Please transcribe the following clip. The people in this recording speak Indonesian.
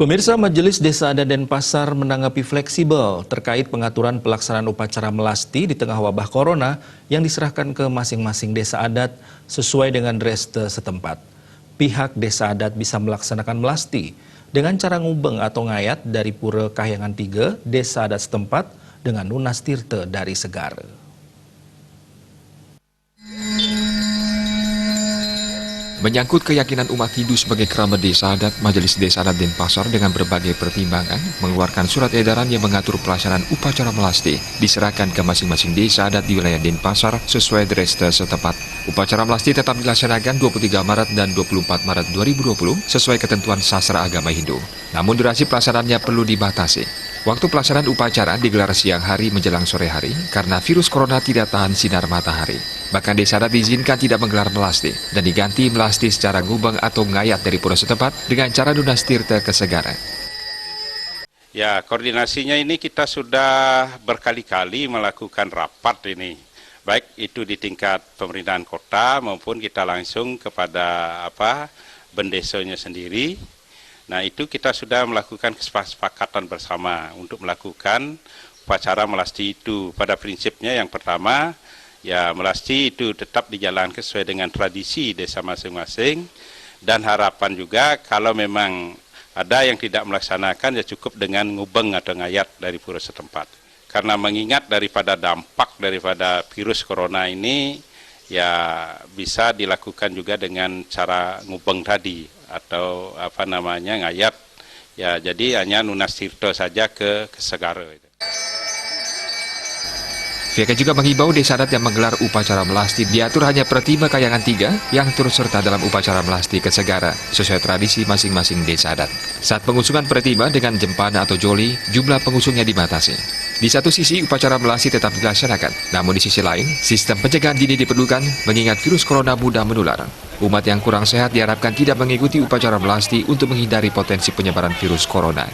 Pemirsa, Majelis Desa Adat Denpasar menanggapi fleksibel terkait pengaturan pelaksanaan upacara melasti di tengah wabah corona yang diserahkan ke masing-masing desa adat sesuai dengan reste setempat. Pihak desa adat bisa melaksanakan melasti dengan cara ngubeng atau ngayat dari Pura Kahyangan 3, desa adat setempat dengan Nunas Tirte dari Segara. Menyangkut keyakinan umat Hindu sebagai kerama desa adat, Majelis Desa Adat Denpasar dengan berbagai pertimbangan mengeluarkan surat edaran yang mengatur pelaksanaan upacara melasti diserahkan ke masing-masing desa adat di wilayah Denpasar sesuai reste setempat. Upacara melasti tetap dilaksanakan 23 Maret dan 24 Maret 2020 sesuai ketentuan sastra agama Hindu. Namun durasi pelaksanaannya perlu dibatasi. Waktu pelaksanaan upacara digelar siang hari menjelang sore hari karena virus corona tidak tahan sinar matahari. Bahkan desa adat diizinkan tidak menggelar melasti dan diganti melasti secara ngubeng atau ngayat dari pura setempat dengan cara Nunas Tirte ke Segara. Ya, koordinasinya ini kita sudah berkali-kali melakukan rapat ini. Baik itu di tingkat pemerintahan kota maupun kita langsung kepada bendesanya sendiri. Nah, itu kita sudah melakukan kesepakatan bersama untuk melakukan upacara melasti itu. Pada prinsipnya yang pertama, ya melasti itu tetap dijalankan sesuai dengan tradisi desa masing-masing, dan harapan juga kalau memang ada yang tidak melaksanakan ya cukup dengan ngubeng atau ngayat dari pura setempat. Karena mengingat daripada dampak daripada virus corona ini ya bisa dilakukan juga dengan cara ngubeng tadi atau ngayat. Ya jadi hanya Nunas Tirte saja ke Segara. Pihaknya juga mengimbau desa adat yang menggelar upacara melasti diatur hanya Pertima Kahyangan 3 yang turut serta dalam upacara melasti ke Segara sesuai tradisi masing-masing desa adat. Saat pengusungan Pertima dengan jempana atau joli, jumlah pengusungnya dibatasi. Di satu sisi upacara melasti tetap dilaksanakan, namun di sisi lain sistem pencegahan dini diperlukan mengingat virus corona mudah menular. Umat yang kurang sehat diharapkan tidak mengikuti upacara melasti untuk menghindari potensi penyebaran virus corona.